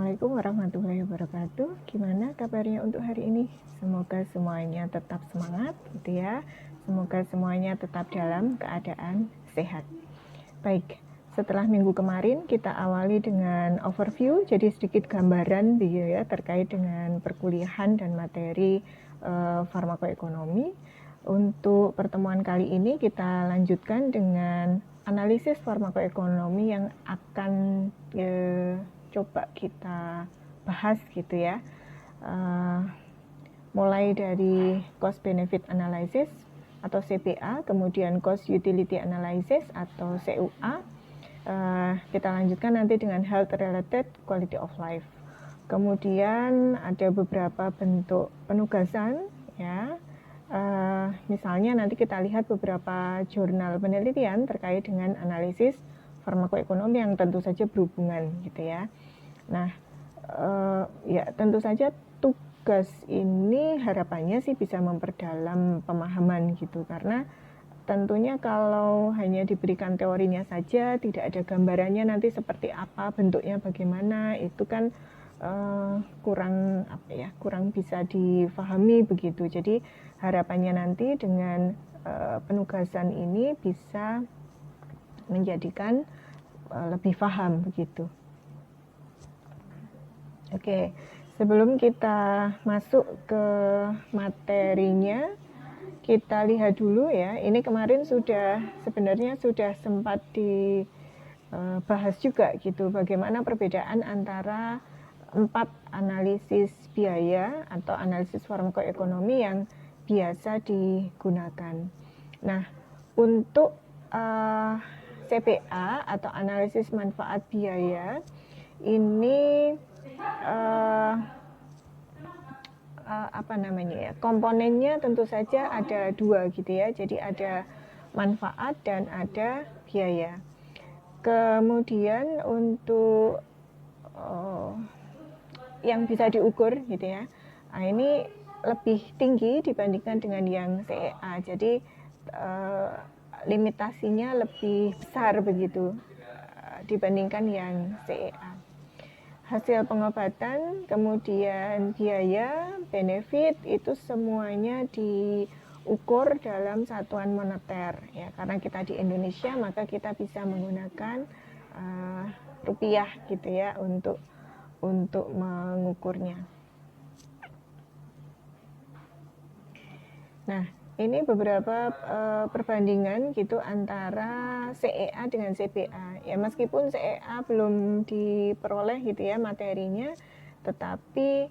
Assalamualaikum warahmatullahi wabarakatuh. Gimana kabarnya untuk hari ini? Semoga semuanya tetap semangat gitu ya. Semoga semuanya tetap dalam keadaan sehat. Baik, setelah minggu kemarin kita awali dengan overview, jadi sedikit gambaran gitu ya terkait dengan perkuliahan dan materi farmakoekonomi. Untuk pertemuan kali ini kita lanjutkan dengan analisis farmakoekonomi yang akan coba kita bahas gitu ya, mulai dari cost benefit analysis atau CBA, kemudian cost utility analysis atau CUA. Kita lanjutkan nanti dengan health related quality of life. Kemudian ada beberapa bentuk penugasan ya. Misalnya nanti kita lihat beberapa jurnal penelitian terkait dengan analisis farmakoekonomi yang tentu saja berhubungan gitu ya. Nah, ya tentu saja tugas ini harapannya sih bisa memperdalam pemahaman gitu, karena tentunya kalau hanya diberikan teorinya saja, tidak ada gambarannya nanti seperti apa, bentuknya bagaimana, itu kan kurang bisa difahami begitu. Jadi harapannya nanti dengan penugasan ini bisa menjadikan lebih paham begitu. Oke, sebelum kita masuk ke materinya, kita lihat dulu ya. Ini kemarin sebenarnya sudah sempat dibahas juga gitu, bagaimana perbedaan antara 4 analisis biaya atau analisis farmakoekonomi yang biasa digunakan. Nah, untuk CPA atau analisis manfaat biaya ini komponennya tentu saja ada 2 gitu ya. Jadi ada manfaat dan ada biaya. Kemudian untuk yang bisa diukur gitu ya, ini lebih tinggi dibandingkan dengan yang CEA. Jadi limitasinya lebih besar begitu dibandingkan yang CEA. Hasil pengobatan, kemudian biaya, benefit, itu semuanya diukur dalam satuan moneter ya. Karena kita di Indonesia, maka kita bisa menggunakan rupiah gitu ya untuk mengukurnya. Nah, ini beberapa perbandingan gitu antara CEA dengan CBA. Ya meskipun CEA belum diperoleh gitu ya materinya, tetapi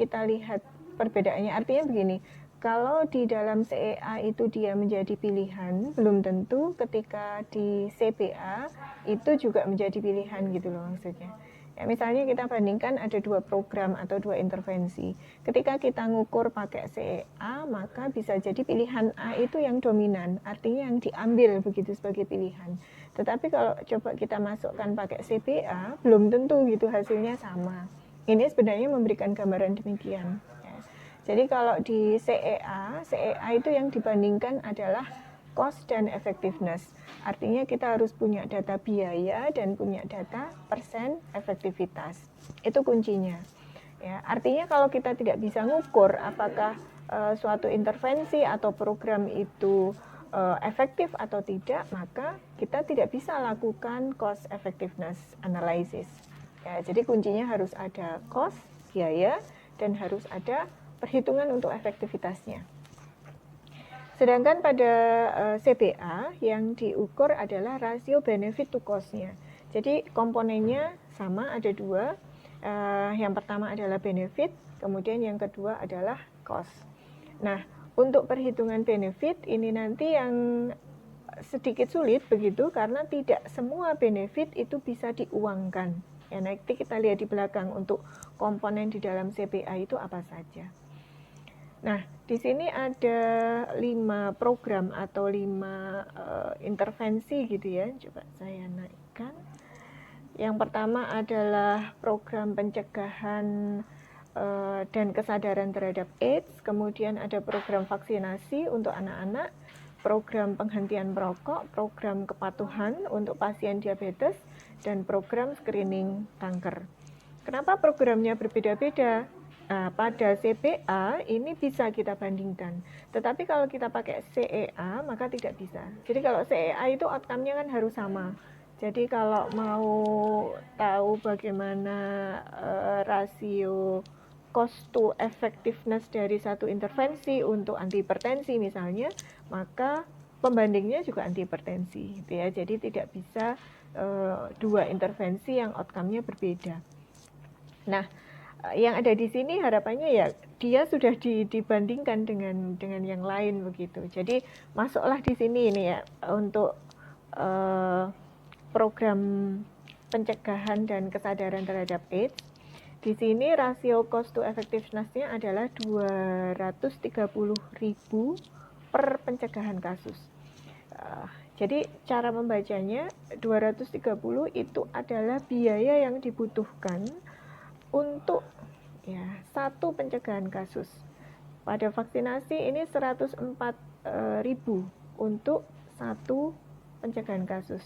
kita lihat perbedaannya. Artinya begini, kalau di dalam CEA itu dia menjadi pilihan, belum tentu ketika di CBA itu juga menjadi pilihan gitu loh maksudnya. Ya, misalnya kita bandingkan ada 2 program atau 2 intervensi. Ketika kita ngukur pakai CEA, maka bisa jadi pilihan A itu yang dominan, artinya yang diambil begitu sebagai pilihan. Tetapi kalau coba kita masukkan pakai CBA, belum tentu gitu hasilnya sama. Ini sebenarnya memberikan gambaran demikian. Ya. Jadi kalau di CEA itu yang dibandingkan adalah cost dan effectiveness. Artinya kita harus punya data biaya dan punya data persen efektivitas. Itu kuncinya. Ya, artinya kalau kita tidak bisa ngukur apakah suatu intervensi atau program itu efektif atau tidak, maka kita tidak bisa lakukan cost effectiveness analysis. Ya, jadi kuncinya harus ada cost, biaya, dan harus ada perhitungan untuk efektivitasnya. Sedangkan pada CBA yang diukur adalah rasio benefit to cost-nya. Jadi komponennya sama, ada 2. Yang pertama adalah benefit, kemudian yang kedua adalah cost. Nah, untuk perhitungan benefit ini nanti yang sedikit sulit begitu, karena tidak semua benefit itu bisa diuangkan. Ya, nanti kita lihat di belakang untuk komponen di dalam CBA itu apa saja. Nah, di sini ada 5 program atau 5 intervensi gitu ya. Coba saya naikkan. Yang pertama adalah program pencegahan dan kesadaran terhadap AIDS. Kemudian ada program vaksinasi untuk anak-anak, program penghentian merokok, program kepatuhan untuk pasien diabetes, dan program screening kanker. Kenapa programnya berbeda-beda? Pada CPA ini bisa kita bandingkan, tetapi kalau kita pakai CEA maka tidak bisa. Jadi kalau CEA itu outcome-nya kan harus sama. Jadi kalau mau tahu bagaimana rasio cost to effectiveness dari satu intervensi untuk antihipertensi misalnya, maka pembandingnya juga antihipertensi, gitu ya. Jadi tidak bisa dua intervensi yang outcome-nya berbeda. Nah, yang ada di sini harapannya ya dia sudah dibandingkan dengan yang lain begitu. Jadi masuklah di sini ini ya untuk program pencegahan dan kesadaran terhadap AIDS. Di sini rasio cost to effectiveness-nya adalah 230.000 per pencegahan kasus. Jadi cara membacanya 230 itu adalah biaya yang dibutuhkan untuk ya satu pencegahan kasus. Pada vaksinasi ini 104.000 untuk satu pencegahan kasus.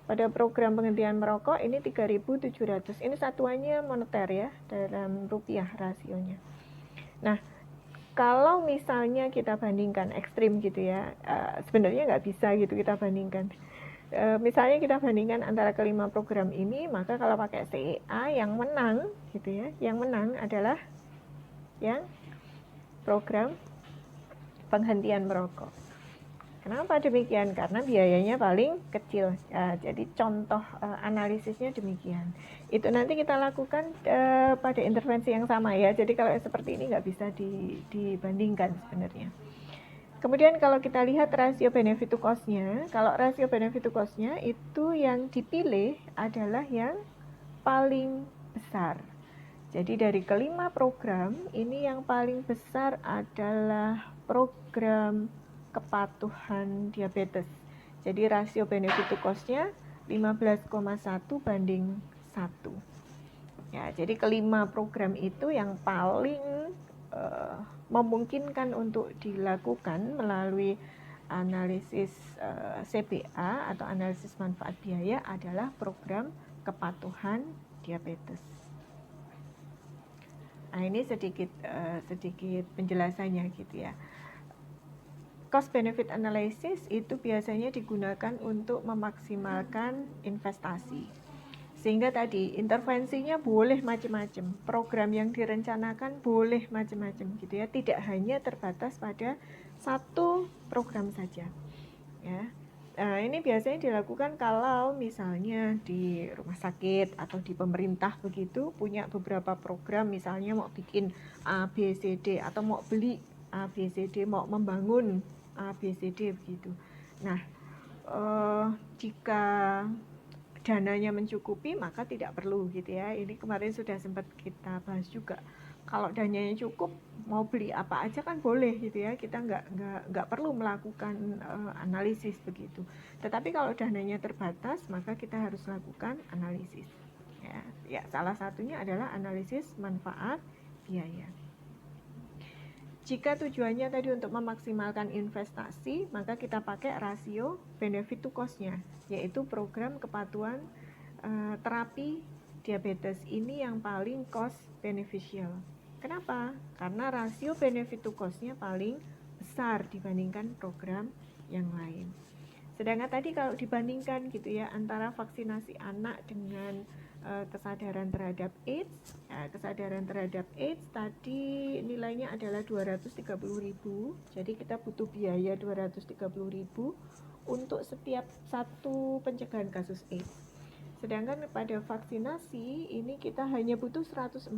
Pada program penghentian merokok ini 3.700. Ini satuannya moneter ya, dalam rupiah rasionya. Nah, kalau misalnya kita bandingkan ekstrim gitu ya, sebenarnya nggak bisa gitu kita bandingkan. Misalnya kita bandingkan antara kelima program ini, maka kalau pakai CEA yang menang gitu ya, yang menang adalah yang program penghentian merokok. Kenapa demikian? Karena biayanya paling kecil. Jadi contoh analisisnya demikian. Itu nanti kita lakukan pada intervensi yang sama ya. Jadi kalau seperti ini nggak bisa dibandingkan sebenarnya. Kemudian kalau kita lihat rasio benefit to cost-nya, kalau rasio benefit to cost-nya itu yang dipilih adalah yang paling besar. Jadi dari kelima program, ini yang paling besar adalah program kepatuhan diabetes. Jadi rasio benefit to cost-nya 15,1 banding 1. Ya, jadi kelima program itu yang paling memungkinkan untuk dilakukan melalui analisis CPA atau analisis manfaat biaya adalah program kepatuhan diabetes. Nah, ini sedikit penjelasannya gitu ya. Cost benefit analysis itu biasanya digunakan untuk memaksimalkan investasi. Sehingga tadi intervensinya boleh macam-macam, program yang direncanakan boleh macam-macam gitu ya, tidak hanya terbatas pada satu program saja. Ya. Nah, ini biasanya dilakukan kalau misalnya di rumah sakit atau di pemerintah begitu punya beberapa program, misalnya mau bikin A, B, C, D atau mau beli A, B, C, D, mau membangun A, B, C, D begitu. Nah, jika dananya mencukupi maka tidak perlu gitu ya. Ini kemarin sudah sempat kita bahas juga. Kalau dananya cukup mau beli apa aja kan boleh gitu ya. Kita nggak perlu melakukan analisis begitu. Tetapi kalau dananya terbatas maka kita harus lakukan analisis. Ya salah satunya adalah analisis manfaat biaya. Jika tujuannya tadi untuk memaksimalkan investasi, maka kita pakai rasio benefit to cost-nya, yaitu program kepatuhan terapi diabetes ini yang paling cost beneficial. Kenapa? Karena rasio benefit to cost-nya paling besar dibandingkan program yang lain. Sedangkan tadi kalau dibandingkan gitu ya antara vaksinasi anak dengan kesadaran terhadap AIDS, kesadaran terhadap AIDS tadi nilainya adalah 230.000. Jadi kita butuh biaya 230.000 untuk setiap satu pencegahan kasus AIDS. Sedangkan pada vaksinasi ini kita hanya butuh 104.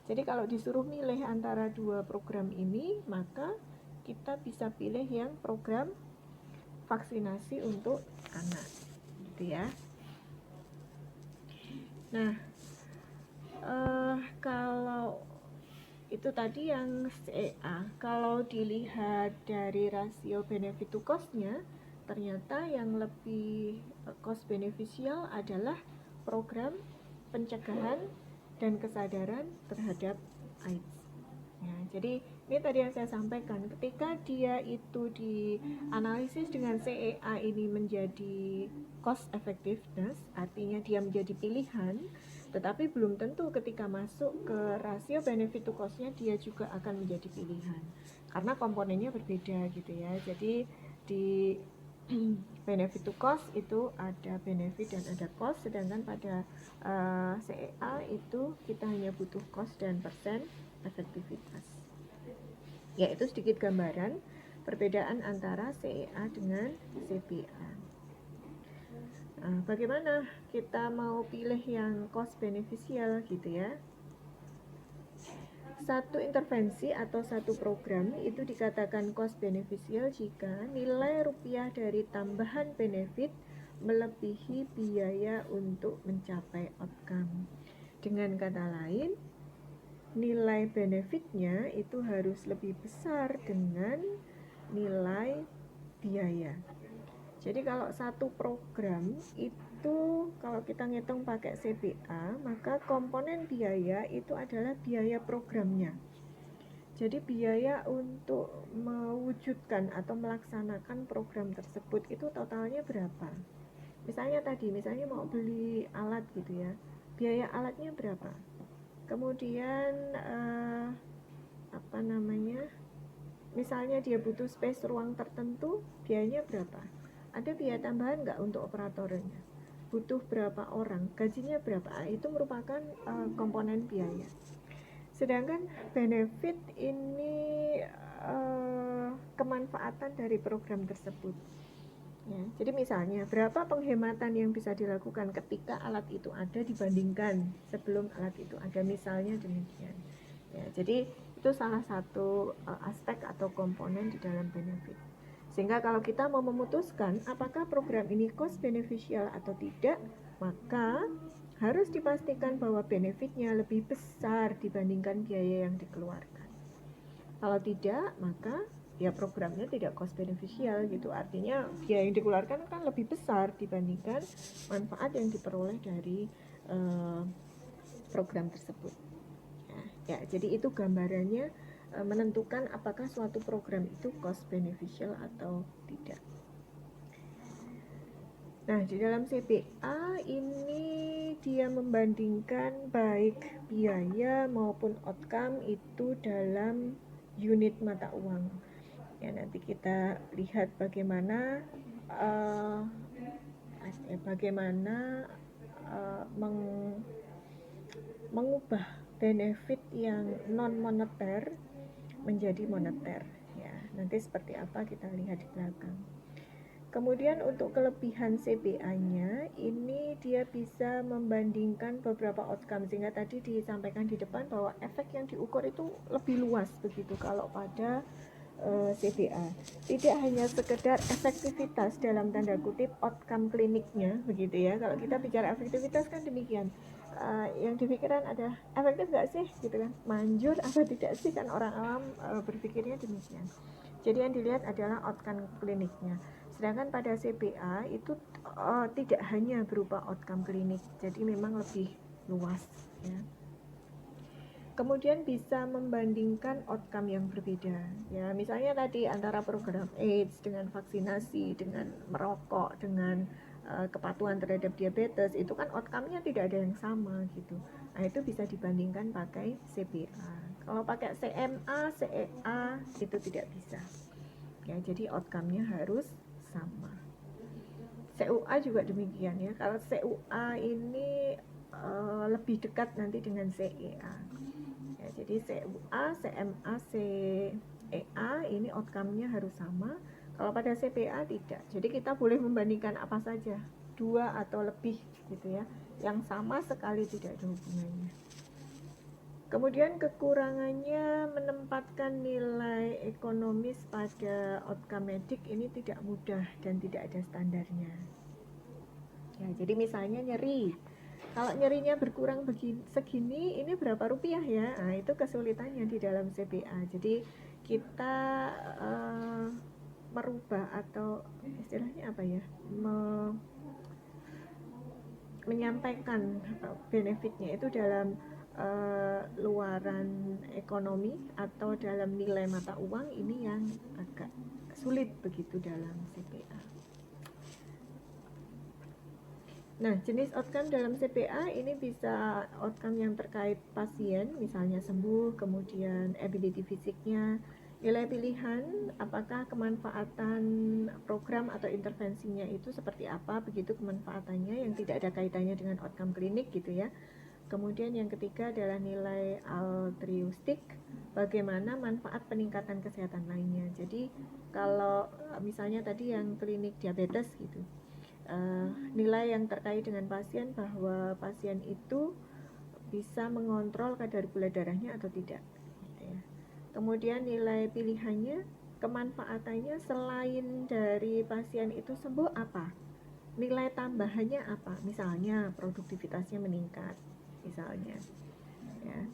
Jadi kalau disuruh milih antara dua program ini, maka kita bisa pilih yang program vaksinasi untuk anak, gitu ya. Nah, kalau itu tadi yang CEA, kalau dilihat dari rasio benefit to cost-nya, ternyata yang lebih cost beneficial adalah program pencegahan dan kesadaran terhadap AIDS. Ya, jadi Ini tadi yang saya sampaikan, ketika dia itu dianalisis dengan CEA ini menjadi cost effectiveness, artinya dia menjadi pilihan, tetapi belum tentu ketika masuk ke rasio benefit to cost-nya dia juga akan menjadi pilihan. Karena komponennya berbeda gitu ya. Jadi di benefit to cost itu ada benefit dan ada cost, sedangkan pada CEA itu kita hanya butuh cost dan persen efektivitas. Ya, itu sedikit gambaran perbedaan antara CEA dengan CPA. Nah, bagaimana kita mau pilih yang cost beneficial gitu ya? Satu intervensi atau satu program itu dikatakan cost beneficial jika nilai rupiah dari tambahan benefit melebihi biaya untuk mencapai outcome. Dengan kata lain, nilai benefitnya itu harus lebih besar dengan nilai biaya. Jadi kalau satu program itu kalau kita ngitung pakai CPA, maka komponen biaya itu adalah biaya programnya. Jadi biaya untuk mewujudkan atau melaksanakan program tersebut itu totalnya berapa? Misalnya mau beli alat gitu ya, biaya alatnya berapa? Kemudian misalnya dia butuh space ruang tertentu, biayanya berapa? Ada biaya tambahan nggak untuk operatornya? Butuh berapa orang? Gajinya berapa? Itu merupakan komponen biaya. Sedangkan benefit ini kemanfaatan dari program tersebut. Ya, jadi misalnya berapa penghematan yang bisa dilakukan ketika alat itu ada dibandingkan sebelum alat itu ada, misalnya demikian. Ya, jadi itu salah satu aspek atau komponen di dalam benefit. Sehingga kalau kita mau memutuskan apakah program ini cost beneficial atau tidak, maka harus dipastikan bahwa benefitnya lebih besar dibandingkan biaya yang dikeluarkan. Kalau tidak, maka ya programnya tidak cost beneficial gitu. Artinya biaya yang dikeluarkan kan lebih besar dibandingkan manfaat yang diperoleh dari program tersebut. Ya, jadi itu gambarannya menentukan apakah suatu program itu cost beneficial atau tidak. Nah, di dalam CPA ini dia membandingkan baik biaya maupun outcome itu dalam unit mata uang. Ya, nanti kita lihat bagaimana mengubah benefit yang non moneter menjadi moneter. Ya, nanti seperti apa kita lihat di belakang. Kemudian untuk kelebihan CPA-nya, ini dia bisa membandingkan beberapa outcome, sehingga tadi disampaikan di depan bahwa efek yang diukur itu lebih luas begitu kalau pada CPA. Tidak hanya sekedar efektivitas dalam tanda kutip outcome kliniknya begitu ya. Kalau kita bicara efektivitas kan demikian. Yang dipikirkan ada efektif nggak sih gitu kan, manjur apa tidak sih, kan orang awam berpikirnya demikian. Jadi yang dilihat adalah outcome kliniknya. Sedangkan pada CPA itu tidak hanya berupa outcome klinik, jadi memang lebih luas ya. Kemudian bisa membandingkan outcome yang berbeda ya, misalnya tadi antara program AIDS dengan vaksinasi, dengan merokok, dengan kepatuhan terhadap diabetes, itu kan outcome-nya tidak ada yang sama gitu. Nah, itu bisa dibandingkan pakai CPA. Kalau pakai CMA, CEA itu tidak bisa ya, jadi outcome-nya harus sama. CUA juga demikian ya. Kalau CUA ini lebih dekat nanti dengan CEA. Ya, jadi CUA, CMA, CEA ini outcome-nya harus sama. Kalau pada CPA tidak. Jadi kita boleh membandingkan apa saja, dua atau lebih gitu ya, yang sama sekali tidak ada hubungannya. Kemudian kekurangannya menempatkan nilai ekonomis pada outcome medik ini tidak mudah dan tidak ada standarnya. Ya, jadi misalnya nyeri, kalau nyerinya berkurang segini, ini berapa rupiah ya? Nah, itu kesulitannya di dalam CPA. Jadi kita merubah atau istilahnya apa ya? Menyampaikan benefitnya itu dalam luaran ekonomi atau dalam nilai mata uang, ini yang agak sulit begitu dalam CPA. Nah, jenis outcome dalam CPA ini bisa outcome yang terkait pasien, misalnya sembuh, kemudian ability fisiknya, nilai pilihan, apakah kemanfaatan program atau intervensinya itu seperti apa, begitu kemanfaatannya yang tidak ada kaitannya dengan outcome klinik gitu ya. Kemudian yang ketiga adalah nilai altruistik, bagaimana manfaat peningkatan kesehatan lainnya. Jadi kalau misalnya tadi yang klinik diabetes gitu, nilai yang terkait dengan pasien bahwa pasien itu bisa mengontrol kadar gula darahnya atau tidak gitu ya. Kemudian nilai pilihannya, kemanfaatannya selain dari pasien itu sembuh apa, nilai tambahannya apa, misalnya produktivitasnya meningkat misalnya ya.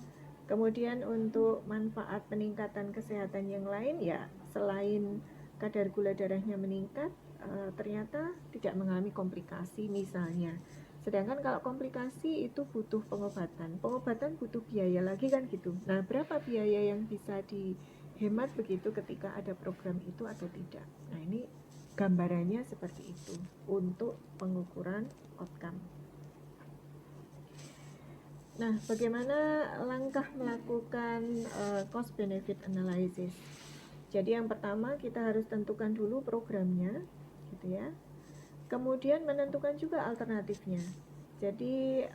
Kemudian untuk manfaat peningkatan kesehatan yang lain ya, selain kadar gula darahnya meningkat, ternyata tidak mengalami komplikasi misalnya. Sedangkan kalau komplikasi itu butuh pengobatan butuh biaya lagi kan gitu. Nah, berapa biaya yang bisa dihemat begitu ketika ada program itu atau tidak. Nah, ini gambarannya seperti itu untuk pengukuran outcome. Nah, bagaimana langkah melakukan cost benefit analysis? Jadi yang pertama kita harus tentukan dulu programnya, gitu ya. Kemudian menentukan juga alternatifnya. Jadi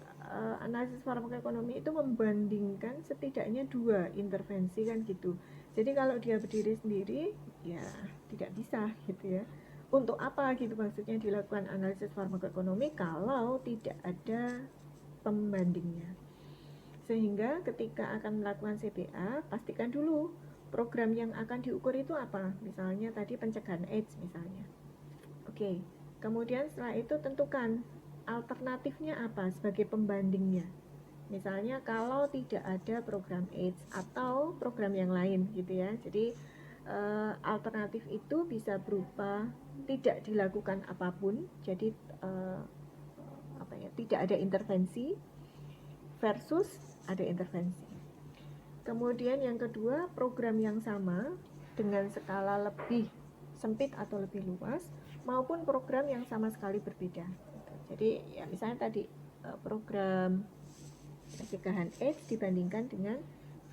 analisis farmakoekonomi itu membandingkan setidaknya 2 intervensi kan gitu. Jadi kalau dia berdiri sendiri ya tidak bisa gitu ya. Untuk apa gitu maksudnya dilakukan analisis farmakoekonomi kalau tidak ada pembandingnya. Sehingga ketika akan melakukan CPA, pastikan dulu program yang akan diukur itu apa. Misalnya tadi pencegahan AIDS misalnya. Oke, kemudian setelah itu tentukan alternatifnya apa sebagai pembandingnya. Misalnya kalau tidak ada program AIDS atau program yang lain gitu ya. Jadi alternatif itu bisa berupa tidak dilakukan apapun. Jadi tidak ada intervensi versus ada intervensi. Kemudian yang kedua, program yang sama dengan skala lebih sempit atau lebih luas maupun program yang sama sekali berbeda. Jadi ya misalnya tadi program pencegahan AIDS dibandingkan dengan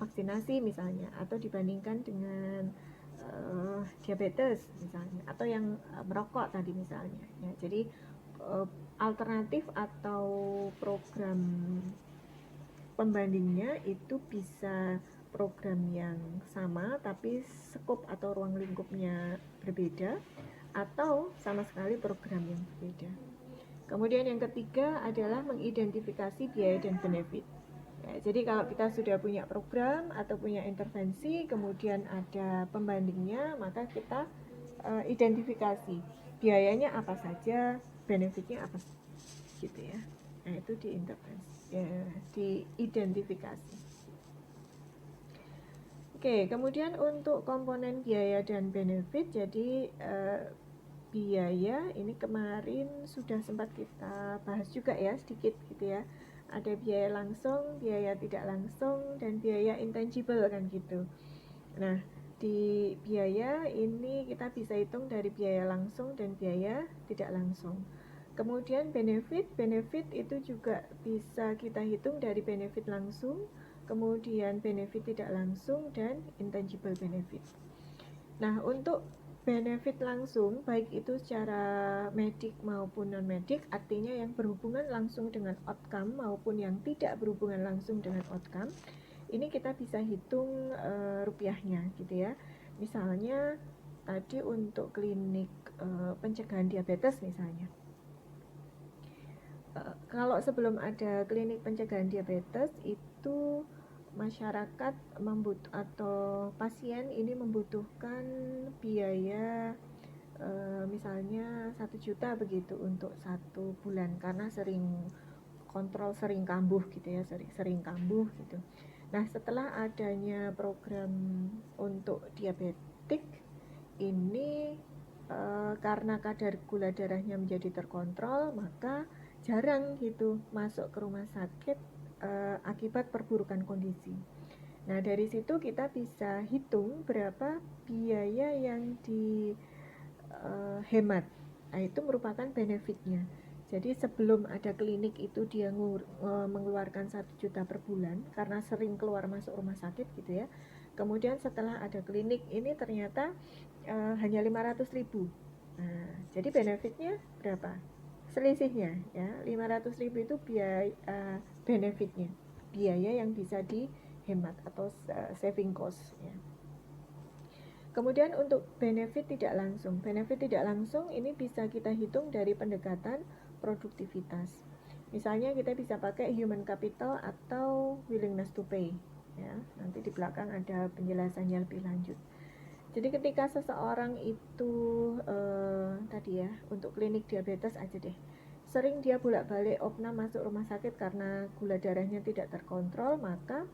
vaksinasi misalnya, atau dibandingkan dengan diabetes misalnya, atau yang merokok tadi misalnya. Ya, jadi alternatif atau program pembandingnya itu bisa program yang sama tapi skop atau ruang lingkupnya berbeda, atau sama sekali program yang berbeda. Kemudian yang ketiga adalah mengidentifikasi biaya dan benefit. Ya, jadi kalau kita sudah punya program atau punya intervensi, kemudian ada pembandingnya, maka kita identifikasi biayanya apa saja, benefitnya apa gitu ya. Nah, itu diintervensi, ya, diidentifikasi. Oke, kemudian untuk komponen biaya dan benefit, jadi biaya ini kemarin sudah sempat kita bahas juga ya sedikit gitu ya. Ada biaya langsung, biaya tidak langsung, dan biaya intangible kan gitu. Nah, di biaya ini kita bisa hitung dari biaya langsung dan biaya tidak langsung. Kemudian benefit itu juga bisa kita hitung dari benefit langsung, kemudian benefit tidak langsung, dan intangible benefit. Nah, untuk benefit langsung, baik itu secara medik maupun non-medik, artinya yang berhubungan langsung dengan outcome maupun yang tidak berhubungan langsung dengan outcome, ini kita bisa hitung rupiahnya gitu ya. Misalnya tadi untuk klinik pencegahan diabetes misalnya, kalau sebelum ada klinik pencegahan diabetes itu masyarakat atau pasien ini membutuhkan biaya misalnya 1 juta begitu untuk 1 bulan karena sering kontrol, sering kambuh gitu ya, sering kambuh gitu. Nah, setelah adanya program untuk diabetik ini karena kadar gula darahnya menjadi terkontrol, maka jarang gitu masuk ke rumah sakit akibat perburukan kondisi. Nah, dari situ kita bisa hitung berapa biaya yang dihemat. Nah, itu merupakan benefitnya. Jadi sebelum ada klinik itu dia mengeluarkan 1 juta per bulan karena sering keluar masuk rumah sakit gitu ya. Kemudian setelah ada klinik ini ternyata hanya 500.000. Nah, jadi benefitnya berapa? Selisihnya ya, 500.000 itu biaya benefitnya, biaya yang bisa dihemat atau saving cost ya. Kemudian untuk benefit tidak langsung ini bisa kita hitung dari pendekatan produktivitas. Misalnya kita bisa pakai human capital atau willingness to pay ya. Nanti di belakang ada penjelasannya lebih lanjut. Jadi ketika seseorang itu tadi ya, untuk klinik diabetes aja deh, sering dia bolak-balik opnam masuk rumah sakit karena gula darahnya tidak terkontrol, maka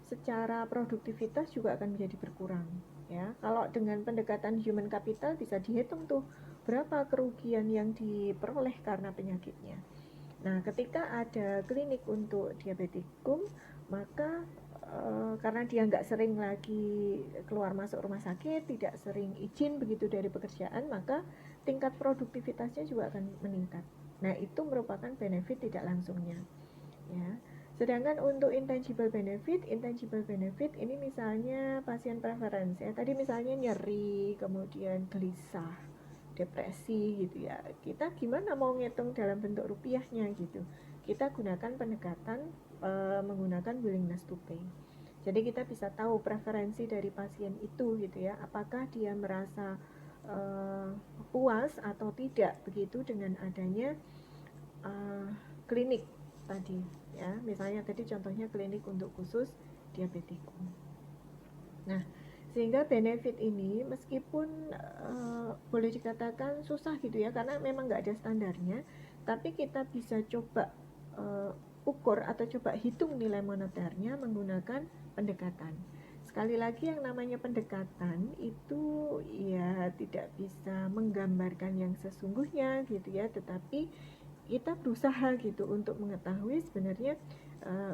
secara produktivitas juga akan menjadi berkurang ya. Kalau dengan pendekatan human capital bisa dihitung tuh berapa kerugian yang diperoleh karena penyakitnya. Nah, ketika ada klinik untuk diabetikum, maka karena dia nggak sering lagi keluar masuk rumah sakit, tidak sering izin begitu dari pekerjaan, maka tingkat produktivitasnya juga akan meningkat. Nah, itu merupakan benefit tidak langsungnya ya. Sedangkan untuk intangible benefit ini misalnya pasien preference ya. Tadi misalnya nyeri, kemudian gelisah, depresi gitu ya. Kita gimana mau ngitung dalam bentuk rupiahnya gitu. Kita gunakan pendekatan menggunakan willingness to pay. Jadi kita bisa tahu preferensi dari pasien itu gitu ya. Apakah dia merasa puas atau tidak begitu dengan adanya klinik tadi ya, misalnya tadi contohnya klinik untuk khusus diabetikum. Nah, sehingga benefit ini meskipun boleh dikatakan susah gitu ya, karena memang nggak ada standarnya, tapi kita bisa coba ukur atau coba hitung nilai moneternya menggunakan pendekatan. Sekali lagi yang namanya pendekatan itu ya tidak bisa menggambarkan yang sesungguhnya gitu ya, tetapi kita berusaha gitu untuk mengetahui sebenarnya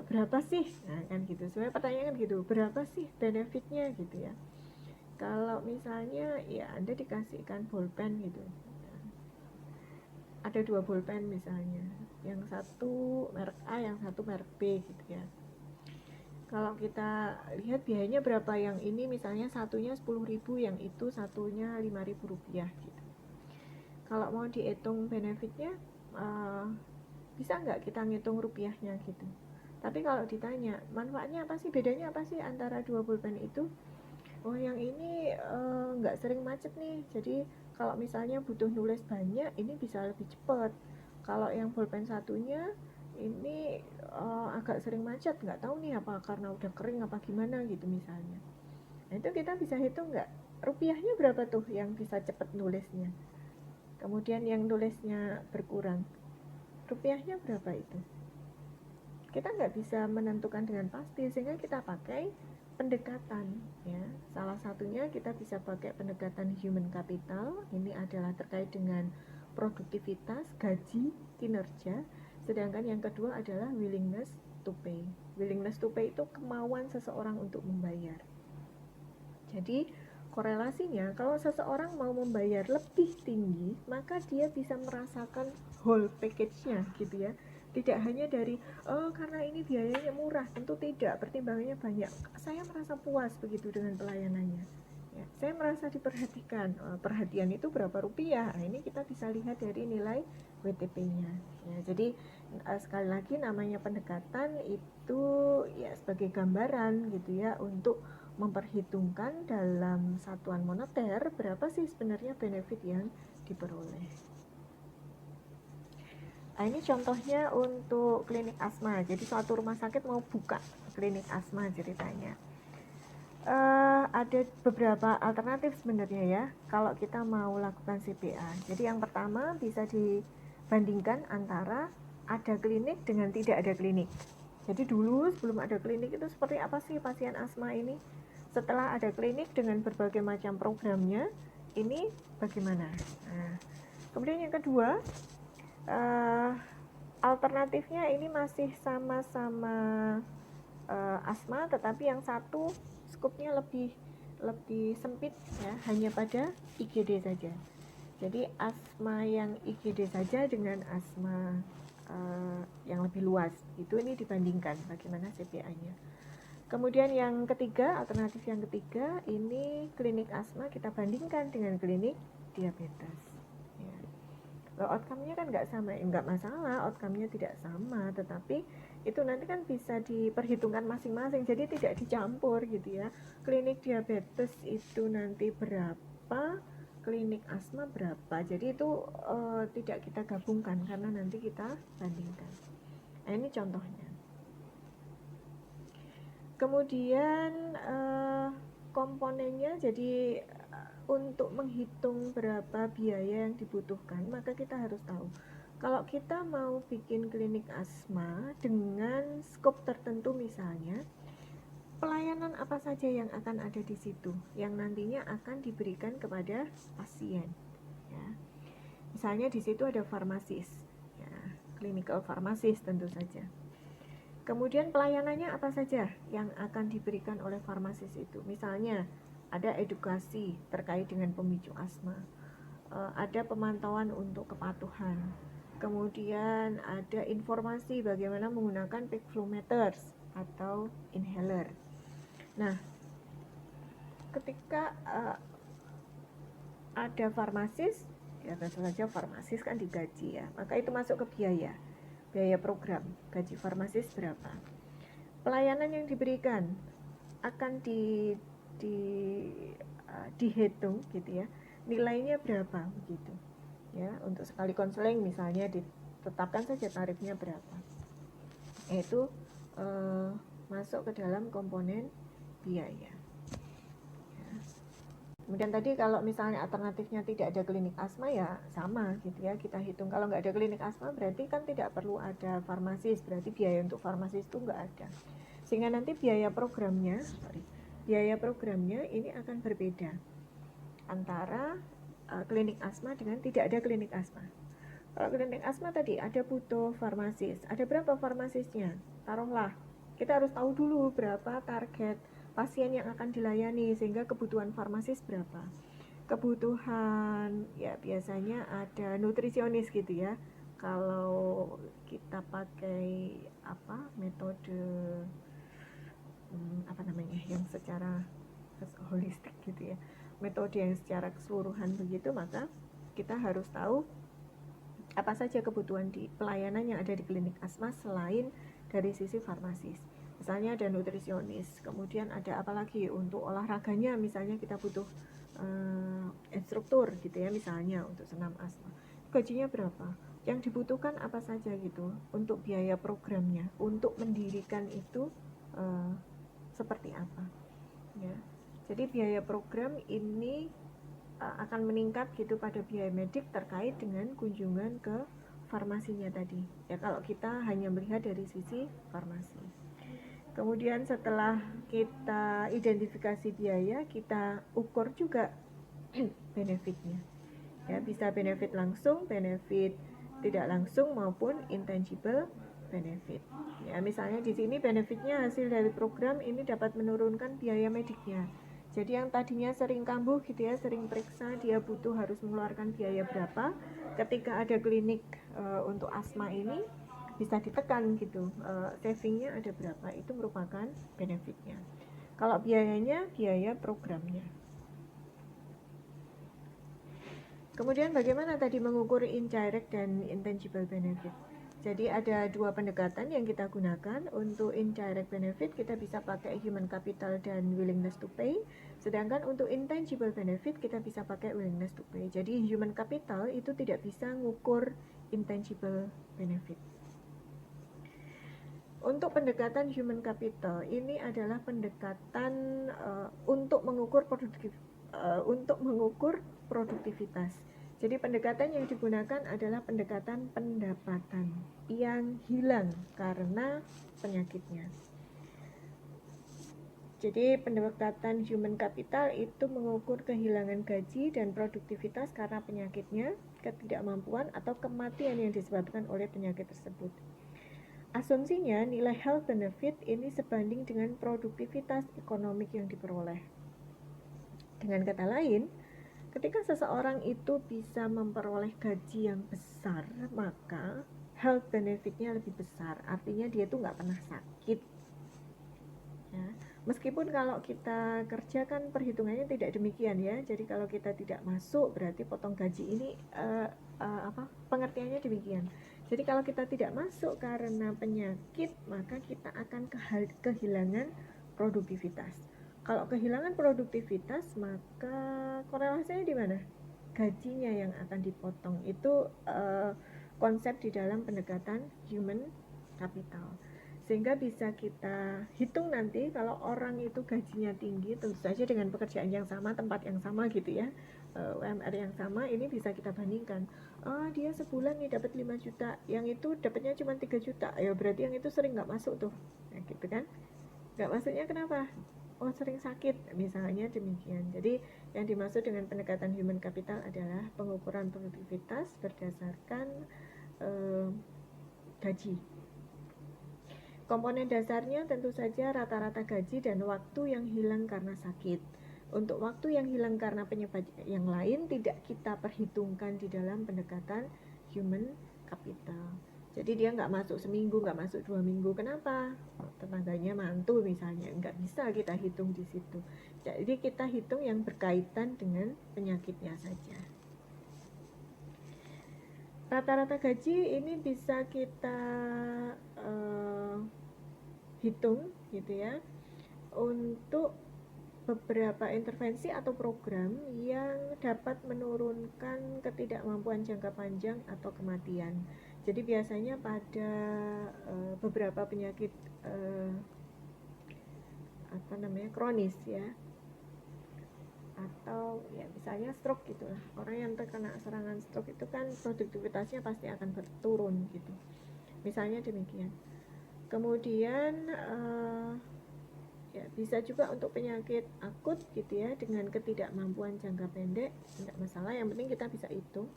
berapa sih, nah kan gitu. Sebenarnya pertanyaan kan gitu, berapa sih benefitnya gitu ya. Kalau misalnya ya Anda dikasihkan bolpen gitu, ada 2 bolpen misalnya, yang satu merek A, yang satu merek B gitu ya. Kalau kita lihat biayanya berapa, yang ini misalnya satunya 10.000, yang itu satunya 5.000 rupiah gitu. Kalau mau dihitung benefitnya bisa nggak kita ngitung rupiahnya gitu. Tapi kalau ditanya manfaatnya apa sih, bedanya apa sih antara 2 pulpen itu, oh yang ini nggak sering macet nih, jadi kalau misalnya butuh nulis banyak ini bisa lebih cepat. Kalau yang pulpen satunya ini agak sering macet, nggak tahu nih apa karena udah kering apa gimana gitu misalnya. Nah itu kita bisa hitung nggak rupiahnya berapa tuh yang bisa cepat nulisnya, kemudian yang nulisnya berkurang, rupiahnya berapa itu. Kita nggak bisa menentukan dengan pasti, sehingga kita pakai pendekatan ya. Salah satunya kita bisa pakai pendekatan human capital, ini adalah terkait dengan produktivitas, gaji, kinerja. Sedangkan yang kedua adalah willingness to pay. Willingness to pay itu kemauan seseorang untuk membayar. Jadi korelasinya, kalau seseorang mau membayar lebih tinggi, maka dia bisa merasakan whole package-nya gitu ya. Tidak hanya dari karena ini biayanya murah, tentu tidak, pertimbangannya banyak. Saya merasa puas begitu dengan pelayanannya ya, saya merasa diperhatikan. Perhatian itu berapa rupiah, nah, ini kita bisa lihat dari nilai WTP-nya ya. Jadi sekali lagi namanya pendekatan itu ya sebagai gambaran gitu ya, untuk memperhitungkan dalam satuan moneter berapa sih sebenarnya benefit yang diperoleh. Nah, ini contohnya untuk klinik asma. Jadi suatu rumah sakit mau buka klinik asma ceritanya. Ada beberapa alternatif sebenarnya ya kalau kita mau lakukan CPA. Jadi yang pertama bisa dibandingkan antara ada klinik dengan tidak ada klinik. Jadi dulu sebelum ada klinik itu seperti apa sih pasien asma ini? Setelah ada klinik dengan berbagai macam programnya, ini bagaimana? Nah, kemudian yang kedua, alternatifnya ini masih sama-sama asma, tetapi yang satu skupnya lebih sempit ya, hanya pada IGD saja. Jadi asma yang IGD saja dengan asma yang lebih luas itu ini dibandingkan bagaimana CPA-nya. Kemudian yang ketiga, alternatif yang ketiga ini klinik asma kita bandingkan dengan klinik diabetes. Ya. Outcome-nya kan nggak sama, nggak masalah, outcome-nya tidak sama, tetapi itu nanti kan bisa diperhitungkan masing-masing, jadi tidak dicampur gitu ya. Klinik diabetes itu nanti berapa, klinik asma berapa, jadi itu tidak kita gabungkan karena nanti kita bandingkan. Nah ini contohnya. Kemudian komponennya, jadi untuk menghitung berapa biaya yang dibutuhkan, maka kita harus tahu kalau kita mau bikin klinik asma dengan skop tertentu, misalnya pelayanan apa saja yang akan ada di situ yang nantinya akan diberikan kepada pasien ya. Misalnya di situ ada farmasis ya, clinical pharmacist tentu saja. Kemudian pelayanannya apa saja yang akan diberikan oleh farmasis itu, misalnya ada edukasi terkait dengan pemicu asma, ada pemantauan untuk kepatuhan, kemudian ada informasi bagaimana menggunakan peak flow meters atau inhaler. Nah, ketika ada farmasis, ya tentu saja farmasis kan digaji ya, maka itu masuk ke biaya program, gaji farmasis berapa. Pelayanan yang diberikan akan dihitung gitu ya, nilainya berapa begitu ya. Untuk sekali konseling misalnya ditetapkan saja tarifnya berapa, yaitu masuk ke dalam komponen biaya ya. Kemudian tadi kalau misalnya alternatifnya tidak ada klinik asma ya sama gitu ya, kita hitung. Kalau nggak ada klinik asma berarti kan tidak perlu ada farmasis, berarti biaya untuk farmasis itu nggak ada, sehingga nanti biaya programnya ini akan berbeda antara klinik asma dengan tidak ada klinik asma. Kalau klinik asma tadi ada butuh farmasis, ada berapa farmasisnya? Taruhlah kita harus tahu dulu berapa target pasien yang akan dilayani, sehingga kebutuhan farmasis berapa. Kebutuhan ya biasanya ada nutrisionis gitu ya. Kalau kita pakai metode yang secara holistik gitu ya, metode yang secara keseluruhan begitu, maka kita harus tahu apa saja kebutuhan di pelayanan yang ada di klinik asma selain dari sisi farmasis. Misalnya ada nutrisionis, kemudian ada apa lagi untuk olahraganya, misalnya kita butuh instruktur gitu ya, misalnya untuk senam asma, gajinya berapa, yang dibutuhkan apa saja gitu, untuk biaya programnya, untuk mendirikan itu seperti apa ya. Jadi biaya program ini akan meningkat gitu pada biaya medik terkait dengan kunjungan ke farmasinya tadi ya, kalau kita hanya melihat dari sisi farmasi. Kemudian setelah kita identifikasi biaya, kita ukur juga benefitnya ya, bisa benefit langsung, benefit tidak langsung, maupun intangible benefit ya. Misalnya di sini benefitnya hasil dari program ini dapat menurunkan biaya mediknya. Jadi yang tadinya sering kambuh gitu ya, sering periksa, dia butuh harus mengeluarkan biaya berapa, ketika ada klinik untuk asma ini bisa ditekan gitu, savingnya ada berapa, itu merupakan benefitnya. Kalau biayanya, biaya programnya. Kemudian bagaimana tadi mengukur indirect dan intangible benefit? Jadi ada dua pendekatan yang kita gunakan. Untuk indirect benefit kita bisa pakai human capital dan willingness to pay. Sedangkan untuk intangible benefit kita bisa pakai willingness to pay. Jadi human capital itu tidak bisa mengukur intangible benefit. Untuk pendekatan human capital ini adalah pendekatan untuk mengukur produktivitas. Jadi pendekatan yang digunakan adalah pendekatan pendapatan yang hilang karena penyakitnya. Jadi pendekatan human capital itu mengukur kehilangan gaji dan produktivitas karena penyakitnya. ketidakmampuan atau kematian yang disebabkan oleh penyakit tersebut. Asumsinya nilai health benefit ini sebanding dengan produktivitas ekonomik yang diperoleh. Dengan kata lain, ketika seseorang itu bisa memperoleh gaji yang besar, maka health benefitnya lebih besar. Artinya dia tuh nggak pernah sakit. Ya. Meskipun kalau kita kerjakan perhitungannya tidak demikian ya. Jadi kalau kita tidak masuk berarti potong gaji ini pengertiannya demikian. Jadi kalau kita tidak masuk karena penyakit, maka kita akan kehilangan produktivitas. Kalau kehilangan produktivitas, maka korelasinya di mana? Gajinya yang akan dipotong. Itu konsep di dalam pendekatan human capital. Sehingga bisa kita hitung nanti kalau orang itu gajinya tinggi, tentu saja dengan pekerjaan yang sama, tempat yang sama gitu ya, UMR yang sama, ini bisa kita bandingkan. Dia sebulan nih dapat 5 juta, yang itu dapatnya cuma 3 juta, ya berarti yang itu sering nggak masuk tuh, ya gitu kan. Nggak masuknya kenapa? Sering sakit, misalnya demikian. Jadi yang dimaksud dengan pendekatan human capital adalah pengukuran produktivitas berdasarkan gaji. Komponen dasarnya tentu saja rata-rata gaji dan waktu yang hilang karena sakit. Untuk waktu yang hilang karena penyebab yang lain tidak kita perhitungkan di dalam pendekatan human capital. Jadi dia nggak masuk seminggu, nggak masuk 2 minggu. Kenapa? Tetangganya mantul misalnya, nggak bisa kita hitung di situ. Jadi kita hitung yang berkaitan dengan penyakitnya saja. Rata-rata gaji ini bisa kita hitung gitu ya, untuk beberapa intervensi atau program yang dapat menurunkan ketidakmampuan jangka panjang atau kematian. Jadi biasanya pada beberapa penyakit kronis ya, atau ya misalnya stroke gitulah. Orang yang terkena serangan stroke itu kan produktivitasnya pasti akan berturun gitu. Misalnya demikian. Kemudian ya bisa juga untuk penyakit akut gitu ya, dengan ketidakmampuan jangka pendek, tidak masalah, yang penting kita bisa hitung.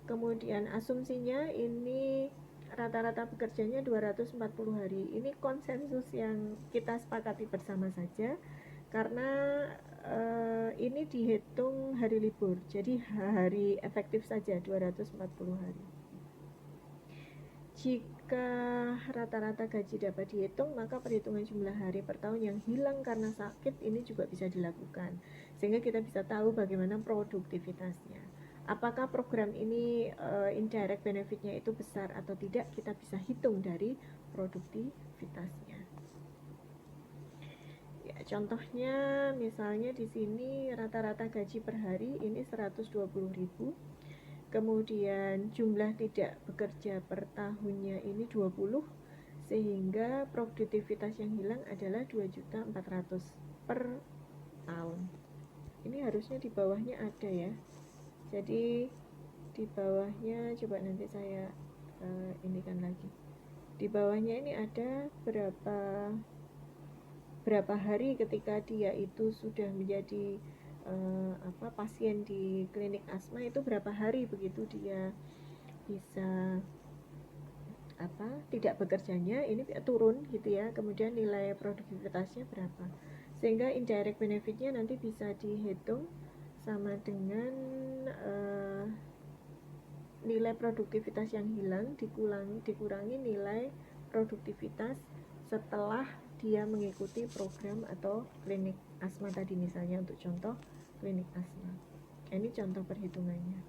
Kemudian asumsinya ini rata-rata bekerjanya 240 hari. Ini konsensus yang kita sepakati bersama saja, karena ini dihitung hari libur, jadi hari efektif saja 240 hari. Jika rata-rata gaji dapat dihitung, maka perhitungan jumlah hari per tahun yang hilang karena sakit ini juga bisa dilakukan, sehingga kita bisa tahu bagaimana produktivitasnya. Apakah program ini indirect benefitnya itu besar atau tidak, kita bisa hitung dari produktivitasnya. Ya, contohnya misalnya di sini rata-rata gaji per hari ini 120.000. Kemudian jumlah tidak bekerja per tahunnya ini 20, sehingga produktivitas yang hilang adalah 2.400.000 per tahun. Ini harusnya di bawahnya ada ya. Jadi di bawahnya coba nanti saya indikan lagi. Di bawahnya ini ada berapa hari ketika dia itu sudah menjadi pasien di klinik asma, itu berapa hari begitu dia bisa tidak bekerjanya, ini turun gitu ya. Kemudian nilai produktivitasnya berapa, sehingga indirect benefitnya nanti bisa dihitung sama dengan nilai produktivitas yang hilang dikurangi nilai produktivitas setelah dia mengikuti program atau klinik asma tadi, misalnya untuk contoh klinik asma. Ini contoh perhitungannya.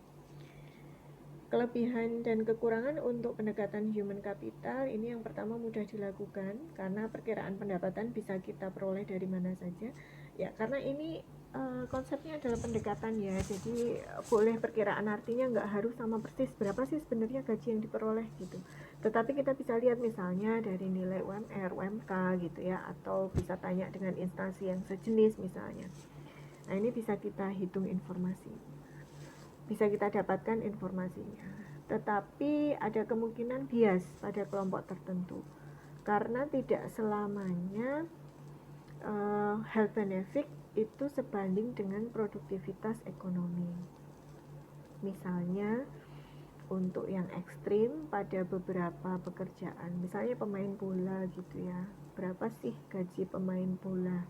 Kelebihan dan kekurangan untuk pendekatan human capital ini, yang pertama mudah dilakukan karena perkiraan pendapatan bisa kita peroleh dari mana saja ya, karena ini konsepnya adalah pendekatan ya, jadi boleh perkiraan, artinya nggak harus sama persis berapa sih sebenarnya gaji yang diperoleh gitu, tetapi kita bisa lihat misalnya dari nilai UMR, UMK gitu ya, atau bisa tanya dengan instansi yang sejenis misalnya. Nah ini bisa kita hitung informasi, bisa kita dapatkan informasinya, tetapi ada kemungkinan bias pada kelompok tertentu karena tidak selamanya health benefit itu sebanding dengan produktivitas ekonomi. Misalnya untuk yang ekstrim pada beberapa pekerjaan, misalnya pemain bola gitu ya. Berapa sih gaji pemain bola?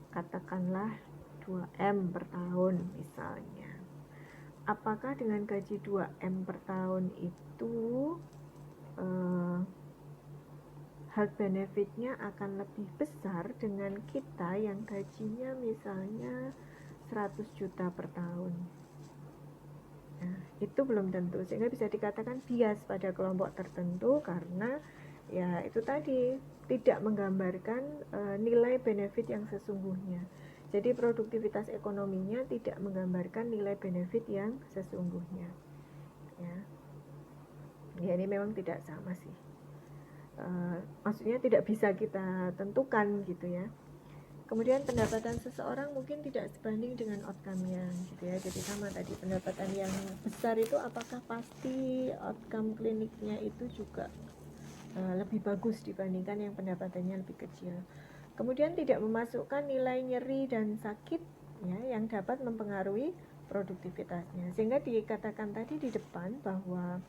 Katakanlah 2M per tahun misalnya. Apakah dengan gaji 2M per tahun itu health benefitnya akan lebih besar dengan kita yang gajinya misalnya 100 juta per tahun? Nah, itu belum tentu, sehingga bisa dikatakan bias pada kelompok tertentu karena ya itu tadi tidak menggambarkan nilai benefit yang sesungguhnya. Jadi produktivitas ekonominya tidak menggambarkan nilai benefit yang sesungguhnya. Ya ini memang tidak sama sih. Maksudnya tidak bisa kita tentukan gitu ya. Kemudian pendapatan seseorang mungkin tidak sebanding dengan outcome-nya gitu ya. Jadi sama tadi, pendapatan yang besar itu apakah pasti outcome kliniknya itu juga lebih bagus dibandingkan yang pendapatannya lebih kecil. Kemudian tidak memasukkan nilai nyeri dan sakit ya, yang dapat mempengaruhi produktivitasnya. Sehingga dikatakan tadi di depan bahwa